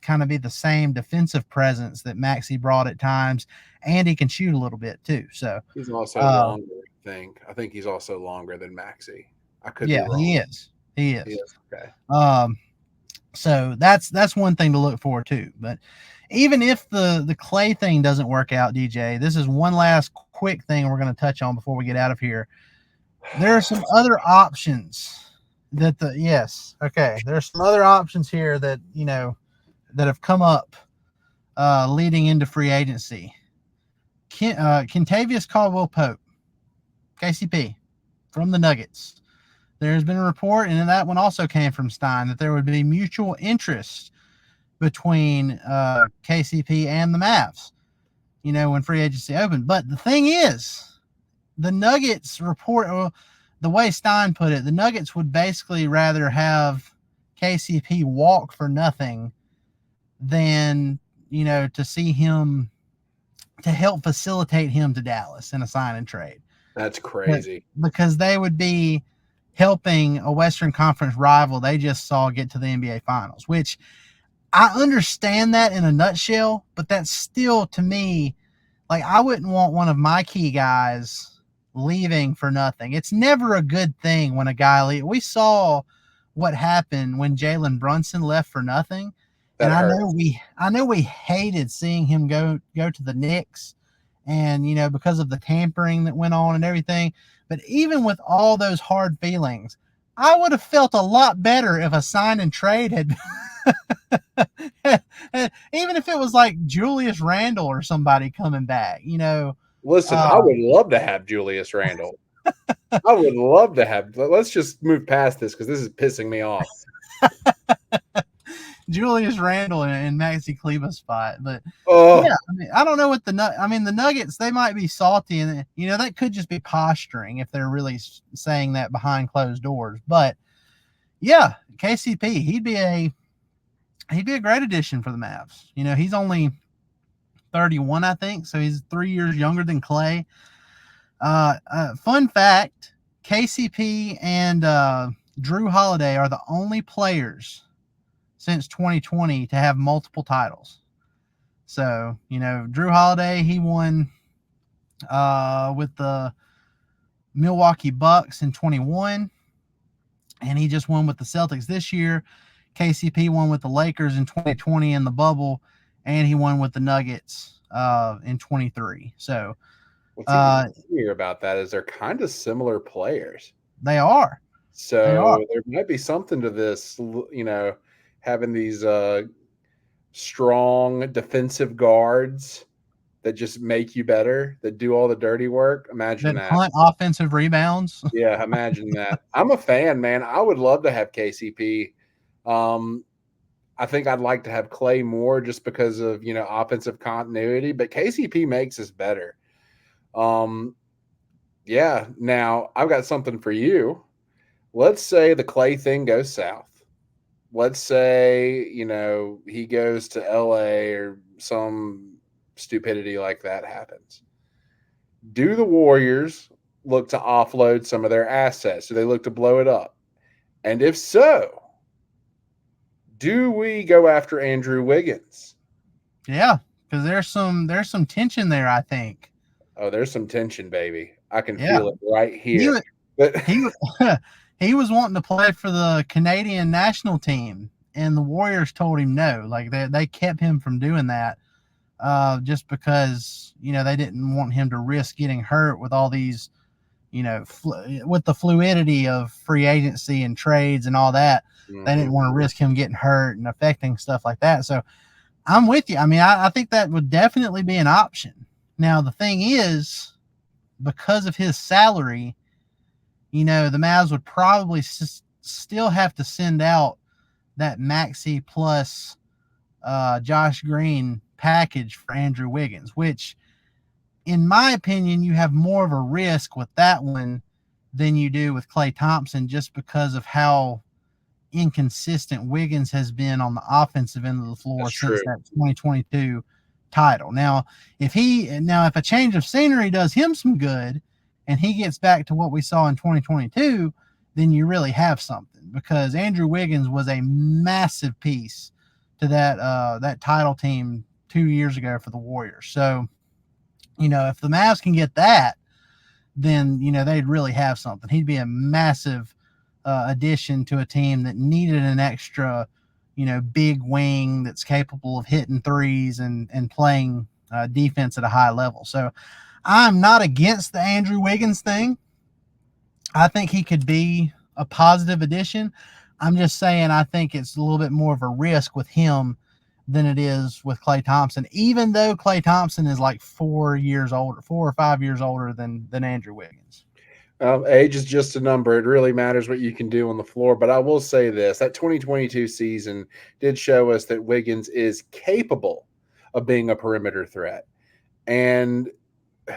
Speaker 1: kind of be the same defensive presence that Maxey brought at times, and he can shoot a little bit too. So
Speaker 2: he's also longer. I think he's also longer than Maxey. I could be wrong.
Speaker 1: He is. He is.
Speaker 2: Okay.
Speaker 1: So that's one thing to look forward to. But even if the Klay thing doesn't work out, DJ, this is one last quick thing we're going to touch on before we get out of here. There are some other options there's some other options here that, that have come up leading into free agency. Kentavious Caldwell-Pope, KCP, from the Nuggets. There's been a report, and that one also came from Stein, that there would be mutual interest between KCP and the Mavs, when free agency opened. But the thing is, the Nuggets report, the way Stein put it, the Nuggets would basically rather have KCP walk for nothing than, to see him, to help facilitate him to Dallas in a sign and trade.
Speaker 2: That's crazy.
Speaker 1: Because they would be helping a Western Conference rival they just saw get to the NBA Finals, which I understand that in a nutshell, but that's still, to me, like, I wouldn't want one of my key guys leaving for nothing. It's never a good thing when a guy leaves. We saw what happened when Jalen Brunson left for nothing. And I know we hated seeing him go to the Knicks, and because of the tampering that went on and everything. But even with all those hard feelings, I would have felt a lot better if a sign and trade had even if it was like Julius Randle or somebody coming back,
Speaker 2: Listen, I would love to have Julius Randle. I would love to have. Let's just move past this because this is pissing me off.
Speaker 1: Julius Randle in Maxi Kleber's spot, but yeah, I don't know what the Nuggets, they might be salty, and that could just be posturing if they're really saying that behind closed doors. But yeah, KCP, he'd be a great addition for the Mavs. He's only 31, I think, so he's 3 years younger than Klay. Fun fact: KCP and Jrue Holiday are the only players since 2020 to have multiple titles. So, Jrue Holiday, he won with the Milwaukee Bucks in 21, and he just won with the Celtics this year. KCP won with the Lakers in 2020 in the bubble, and he won with the Nuggets in 23. So,
Speaker 2: what's even weird about that is they're kind of similar players.
Speaker 1: They are.
Speaker 2: So there might be something to this, having these strong defensive guards that just make you better, that do all the dirty work. Imagine that.
Speaker 1: Hunt offensive rebounds.
Speaker 2: Yeah, imagine that. I'm a fan, man. I would love to have KCP. I think I'd like to have Klay more just because of, offensive continuity, but KCP makes us better. Yeah, now I've got something for you. Let's say the Klay thing goes south. Let's say, he goes to LA or some stupidity like that happens. Do the Warriors look to offload some of their assets? Do they look to blow it up? And if so, do we go after Andrew Wiggins?
Speaker 1: Yeah, because there's some tension there, I think.
Speaker 2: Oh, there's some tension, baby. I can feel it right here.
Speaker 1: He was wanting to play for the Canadian national team, and the Warriors told him no. Like, they kept him from doing that just because, they didn't want him to risk getting hurt with all these, with the fluidity of free agency and trades and all that. Mm-hmm. They didn't want to risk him getting hurt and affecting stuff like that. So I'm with you. I think that would definitely be an option. Now, the thing is, because of his salary, the Mavs would probably still have to send out that Maxey plus Josh Green package for Andrew Wiggins, which, in my opinion, you have more of a risk with that one than you do with Klay Thompson, just because of how inconsistent Wiggins has been on the offensive end of the floor
Speaker 2: That's
Speaker 1: since
Speaker 2: true.
Speaker 1: that 2022 title. Now, if a change of scenery does him some good and he gets back to what we saw in 2022, then you really have something, because Andrew Wiggins was a massive piece to that title team 2 years ago for the Warriors. So, if the Mavs can get that, then they'd really have something. He'd be a massive addition to a team that needed an extra, big wing that's capable of hitting threes and playing defense at a high level. So I'm not against the Andrew Wiggins thing. I think he could be a positive addition. I'm just saying I think it's a little bit more of a risk with him than it is with Klay Thompson, even though Klay Thompson is like 4 or 5 years older than Andrew Wiggins.
Speaker 2: Age is just a number. It really matters what you can do on the floor. But I will say this, that 2022 season did show us that Wiggins is capable of being a perimeter threat. And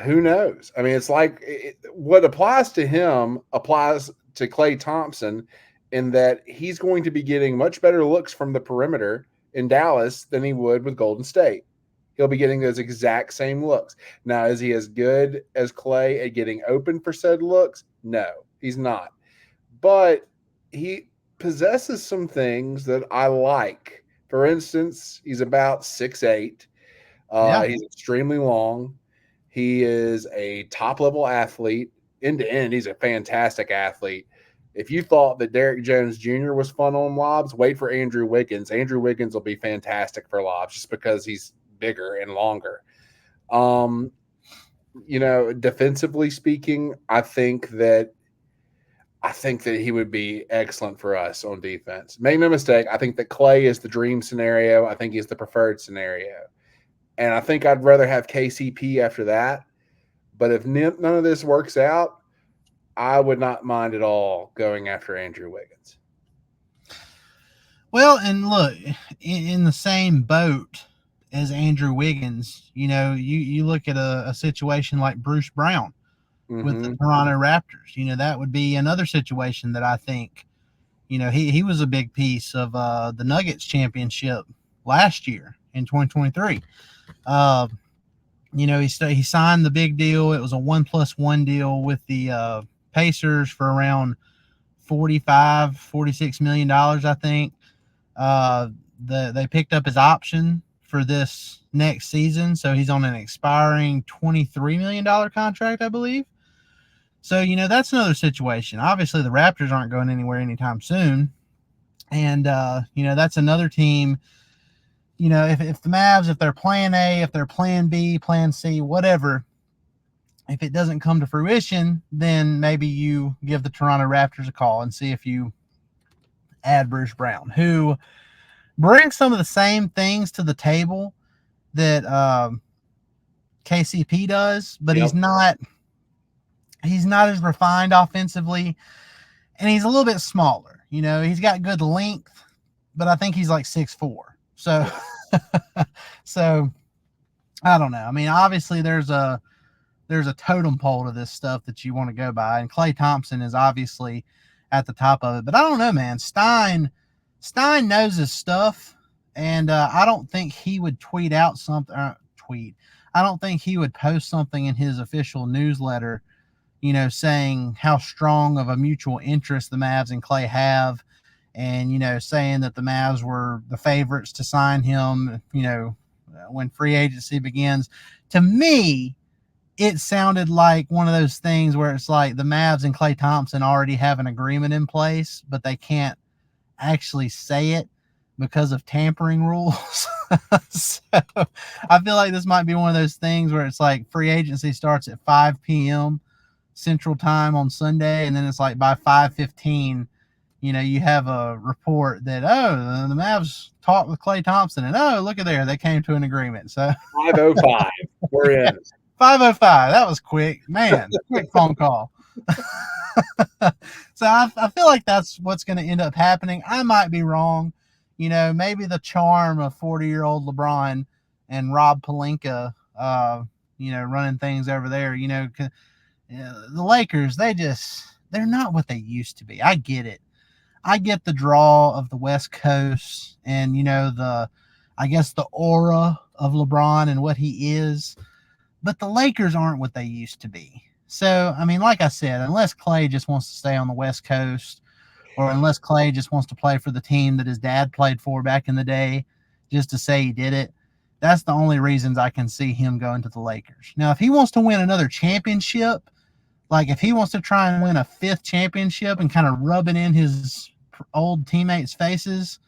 Speaker 2: who knows? I mean, it's like what applies to him applies to Klay Thompson, in that he's going to be getting much better looks from the perimeter in Dallas than he would with Golden State. He'll be getting those exact same looks. Now, is he as good as Klay at getting open for said looks? No, he's not. But he possesses some things that I like. For instance, he's about 6'8".
Speaker 1: Yeah.
Speaker 2: He's extremely long. He is a top-level athlete. End to end, he's a fantastic athlete. If you thought that Derrick Jones Jr. was fun on lobs, wait for Andrew Wiggins. Andrew Wiggins will be fantastic for lobs just because he's bigger and longer. Defensively speaking, I think that he would be excellent for us on defense. Make no mistake, I think that Klay is the dream scenario. I think he's the preferred scenario. And I think I'd rather have KCP after that. But if none of this works out, I would not mind at all going after Andrew Wiggins.
Speaker 1: Well, and look, in the same boat as Andrew Wiggins, you look at a situation like Bruce Brown with the Toronto Raptors. That would be another situation that I think, he was a big piece of the Nuggets championship last year in 2023. He signed the big deal. It was a 1+1 deal with the Pacers for around $46 million, I think. They picked up his option for this next season, so he's on an expiring $23 million contract, I believe. So, that's another situation. Obviously, the Raptors aren't going anywhere anytime soon. And, that's another team. If the Mavs, if they're plan A, if they're plan B, plan C, whatever, if it doesn't come to fruition, then maybe you give the Toronto Raptors a call and see if you add Bruce Brown, who brings some of the same things to the table that KCP does, but he's not as refined offensively, and he's a little bit smaller. He's got good length, but I think he's like 6'4". So, so I don't know. I mean, obviously there's a totem pole to this stuff that you want to go by, and Klay Thompson is obviously at the top of it. But I don't know, man. Stein knows his stuff, and I don't think he would tweet out something. I don't think he would post something in his official newsletter, saying how strong of a mutual interest the Mavs and Klay have, and saying that the Mavs were the favorites to sign him, when free agency begins. To me, it sounded like one of those things where it's like the Mavs and Klay Thompson already have an agreement in place, but they can't actually say it because of tampering rules. So I feel like this might be one of those things where it's like free agency starts at 5 p.m. Central Time on Sunday, and then it's like by 5:15, you have a report that, the Mavs talked with Klay Thompson, and look at there, they came to an agreement. So
Speaker 2: 5:05, we're in.
Speaker 1: 5:05. That was quick, man. Quick phone call. So I feel like that's what's going to end up happening. I might be wrong. Maybe the charm of 40-year-old LeBron and Rob Pelinka, running things over there. The Lakers, they're not what they used to be. I get it. I get the draw of the West Coast and, I guess the aura of LeBron and what he is, but the Lakers aren't what they used to be. So, I mean, like I said, unless Klay just wants to stay on the West Coast, or unless Klay just wants to play for the team that his dad played for back in the day, just to say he did it, that's the only reasons I can see him going to the Lakers. Now, if he wants to win another championship, like if he wants to try and win a fifth championship and kind of rub it in his old teammates' faces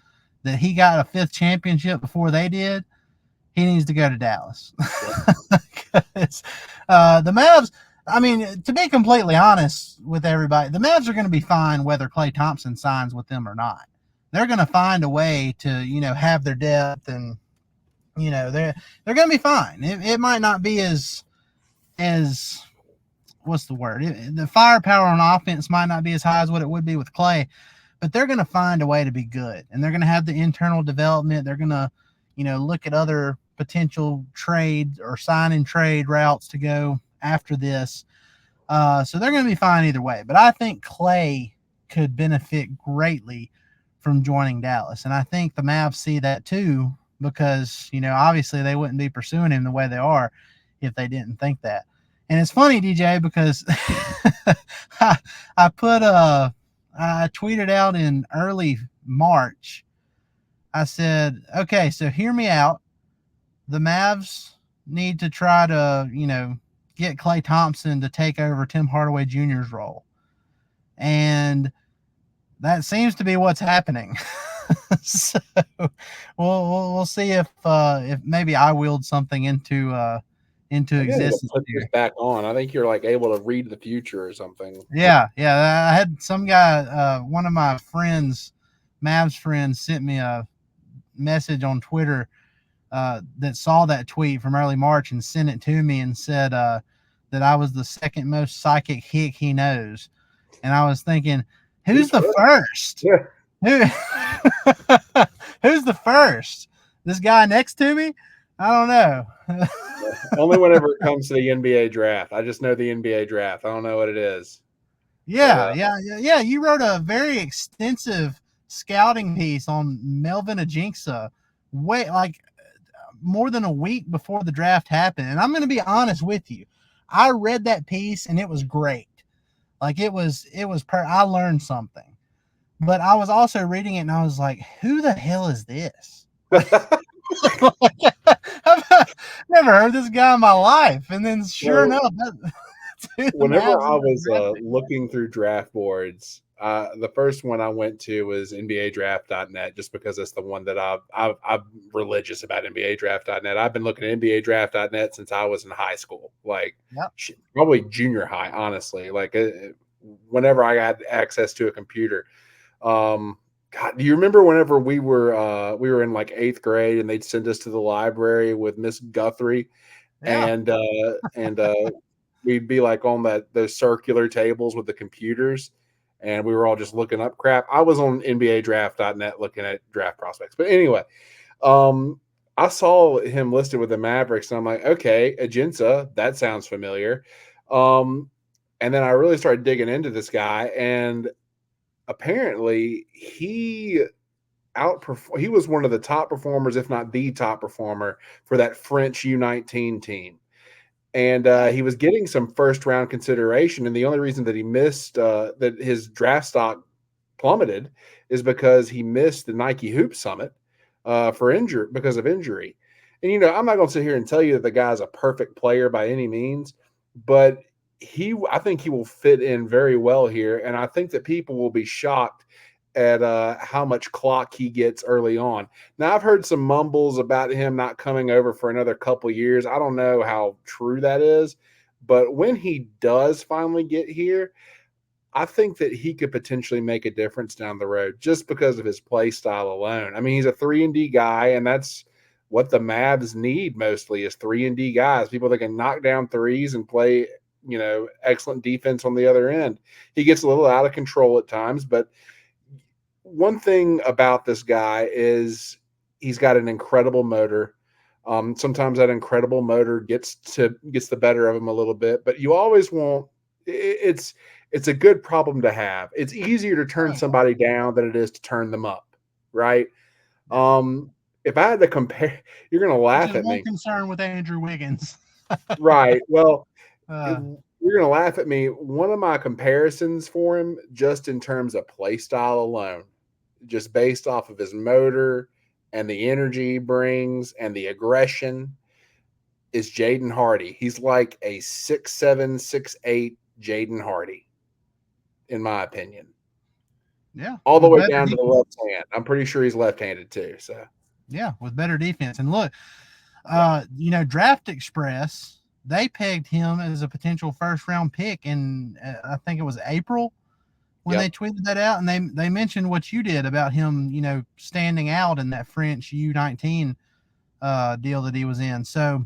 Speaker 1: that he got a fifth championship before they did, he needs to go to Dallas. The Mavs, I mean, to be completely honest with everybody, the Mavs are going to be fine whether Klay Thompson signs with them or not. They're going to find a way to, have their depth, and they're going to be fine. It might not be as what's the word? The firepower on offense might not be as high as what it would be with Klay, but they're going to find a way to be good, and they're going to have the internal development. They're going to, look at other potential trade or sign and trade routes to go after this. So they're going to be fine either way. But I think Klay could benefit greatly from joining Dallas. And I think the Mavs see that too, because, obviously they wouldn't be pursuing him the way they are if they didn't think that. And it's funny, DJ, because I tweeted out in early March. I said, okay, so hear me out. The Mavs need to try to, get Klay Thompson to take over Tim Hardaway Jr.'s role. And that seems to be what's happening. So we'll see if maybe I willed something into existence.
Speaker 2: Put this back on. I think you're like able to read the future or something.
Speaker 1: Yeah. I had some guy, one of my friends, Mavs friends, sent me a message on Twitter that saw that tweet from early March and sent it to me and said that I was the second most psychic hick he knows. And I was thinking, who's the first? Yeah. Who's the first? This guy next to me? I don't know.
Speaker 2: Only whenever it comes to the NBA draft. I just know the NBA draft. I don't know what it is.
Speaker 1: Yeah. You wrote a very extensive scouting piece on Melvin Ajinca more than a week before the draft happened. And I'm going to be honest with you. I read that piece and it was great. Like I learned something. But I was also reading it and I was like, who the hell is this? I've never heard this guy in my life. And then sure enough,
Speaker 2: whenever I was looking through draft boards, the first one I went to was NBADraft.net, just because it's the one that I'm religious about. NBADraft.net. I've been looking at NBADraft.net since I was in high school, probably junior high, honestly. Whenever I got access to a computer. God, do you remember whenever we were in like 8th grade and they'd send us to the library with Miss Guthrie, and we'd be like on those circular tables with the computers, and we were all just looking up crap. I was on NBADraft.net looking at draft prospects. But anyway, I saw him listed with the Mavericks, and I'm like, okay, Ajinca, that sounds familiar. And then I really started digging into this guy, and apparently he was one of the top performers, if not the top performer, for that French U19 team. And he was getting some first-round consideration, and the only reason that he missed that his draft stock plummeted is because he missed the Nike Hoop Summit because of injury. And, I'm not going to sit here and tell you that the guy's a perfect player by any means, but I think he will fit in very well here, and I think that people will be shocked at how much clock he gets early on. Now, I've heard some mumbles about him not coming over for another couple years. I don't know how true that is, but when he does finally get here, I think that he could potentially make a difference down the road just because of his play style alone. I mean, he's a 3-and-D guy, and that's what the Mavs need mostly is 3-and-D guys, people that can knock down threes and play excellent defense on the other end. He gets a little out of control at times, but one thing about this guy is he's got an incredible motor. Sometimes that incredible motor gets the better of him a little bit, but you always want it's a good problem to have. It's easier to turn somebody down than it is to turn them up, right? If I had to compare, you're going to laugh at me.
Speaker 1: Concern with Andrew Wiggins,
Speaker 2: right? Well, you're going to laugh at me. One of my comparisons for him, just in terms of play style alone, just based off of his motor and the energy he brings and the aggression, is Jaden Hardy. He's like a 6'7", 6'8" Jaden Hardy, in my opinion.
Speaker 1: Yeah.
Speaker 2: All the way down to the left hand. I'm pretty sure he's left-handed too. So
Speaker 1: yeah, with better defense. And look, Draft Express, they pegged him as a potential first-round pick in, I think it was April, when they tweeted that out, and they mentioned what you did about him, standing out in that French U19 deal that he was in. So,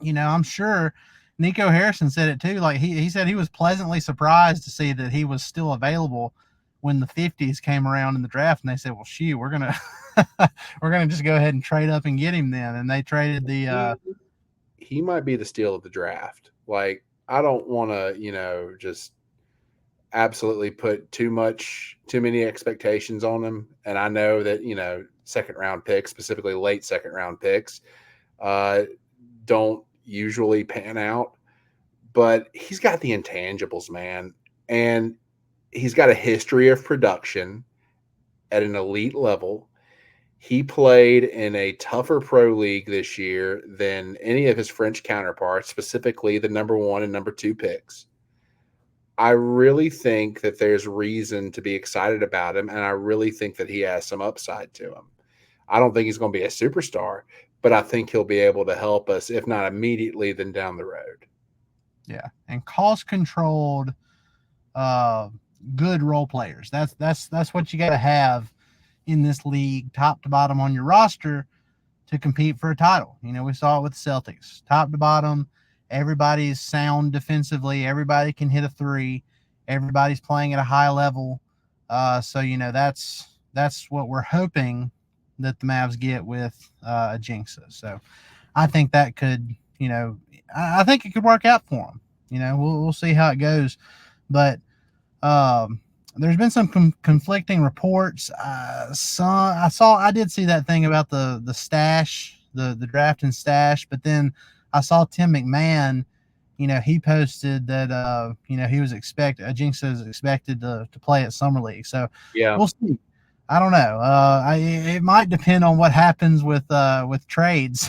Speaker 1: I'm sure Nico Harrison said it too. Like he said he was pleasantly surprised to see that he was still available when the 50s came around in the draft, and they said, well, shoot, we're gonna just go ahead and trade up and get him then. And they traded the
Speaker 2: he might be the steal of the draft. Like, I don't want to, just absolutely put too many expectations on him. And I know that, second round picks, specifically late second round picks, don't usually pan out, but he's got the intangibles, man. And he's got a history of production at an elite level. He played in a tougher pro league this year than any of his French counterparts, specifically the number 1 and number 2 picks. I really think that there's reason to be excited about him, and I really think that he has some upside to him. I don't think he's going to be a superstar, but I think he'll be able to help us, if not immediately, then down the road.
Speaker 1: Yeah, and cost-controlled, good role players. That's what you got to have in this league, top to bottom on your roster, to compete for a title. We saw it with the Celtics, top to bottom. Everybody's sound defensively. Everybody can hit a three. Everybody's playing at a high level. So that's what we're hoping that the Mavs get with Ajinca. So I think that could, I think it could work out for them. We'll see how it goes, but there's been some conflicting reports. I did see that thing about the stash, the draft and stash, but then I saw Tim McMahon, he posted that, he was Ajinca is expected to play at Summer League. So
Speaker 2: yeah,
Speaker 1: we'll see. I don't know. It might depend on what happens with trades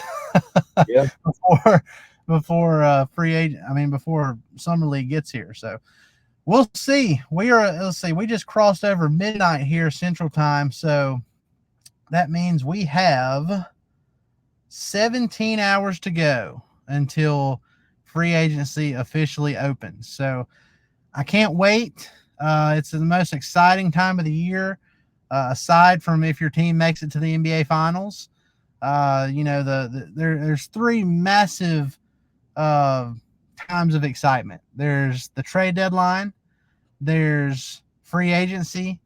Speaker 1: before free agent. Before Summer League gets here. So we'll see. We just crossed over midnight here Central Time. So that means we have 17 hours to go until free agency officially opens. So I can't wait. It's the most exciting time of the year, aside from if your team makes it to the NBA Finals. There's 3 massive times of excitement. There's the trade deadline, there's free agency,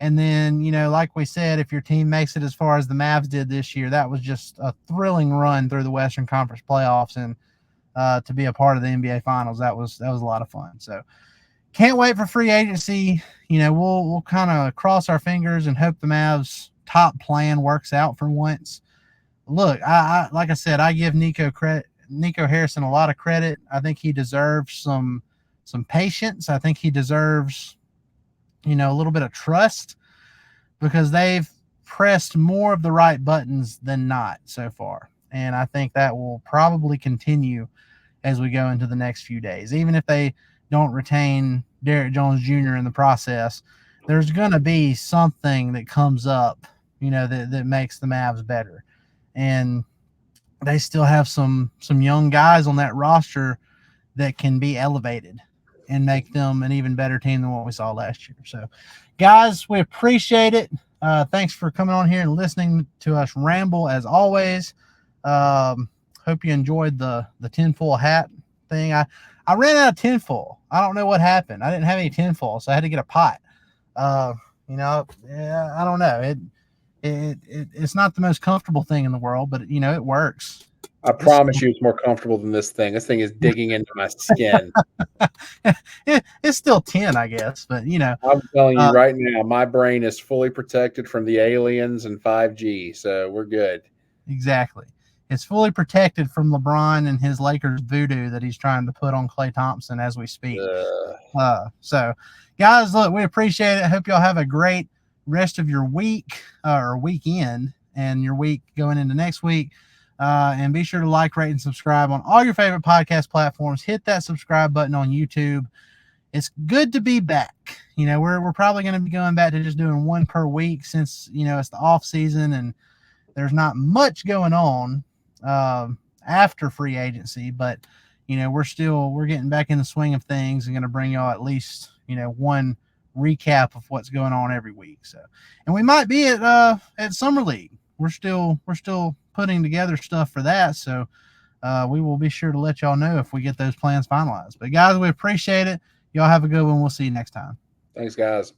Speaker 1: and then, like we said, if your team makes it as far as the Mavs did this year, that was just a thrilling run through the Western Conference playoffs, and to be a part of the NBA Finals, that was a lot of fun. So can't wait for free agency. We'll kind of cross our fingers and hope the Mavs' top plan works out for once. Look, I like I said, I give Nico Harrison a lot of credit. I think he deserves some patience. I think he deserves, a little bit of trust, because they've pressed more of the right buttons than not so far. And I think that will probably continue as we go into the next few days. Even if they don't retain Derrick Jones Jr. in the process, there's going to be something that comes up, that makes the Mavs better. And they still have some young guys on that roster that can be elevated and make them an even better team than what we saw last year. So, guys, we appreciate it. Thanks for coming on here and listening to us ramble as always. Hope you enjoyed the tinfoil hat thing. I I ran out of tinfoil. I don't know what happened. I didn't have any tinfoil, so I had to get a pot. Yeah, I don't know. It's not the most comfortable thing in the world, but it works.
Speaker 2: I promise you it's more comfortable than this thing. This thing is digging into my skin.
Speaker 1: It's still 10, I guess, but
Speaker 2: I'm telling you right now, my brain is fully protected from the aliens and 5G, so we're good.
Speaker 1: Exactly. It's fully protected from LeBron and his Lakers voodoo that he's trying to put on Klay Thompson as we speak. So, guys, look, we appreciate it. I hope y'all have a great rest of your week or weekend and your week going into next week. And be sure to like, rate, and subscribe on all your favorite podcast platforms. Hit that subscribe button on YouTube. It's good to be back. We're probably going to be going back to just doing one per week since, it's the off season and there's not much going on after free agency, but we're getting back in the swing of things and going to bring y'all at least, one recap of what's going on every week. So, and we might be at Summer League. We're still putting together stuff for that. So we will be sure to let y'all know if we get those plans finalized. But guys, we appreciate it. Y'all have a good one. We'll see you next time.
Speaker 2: Thanks, guys.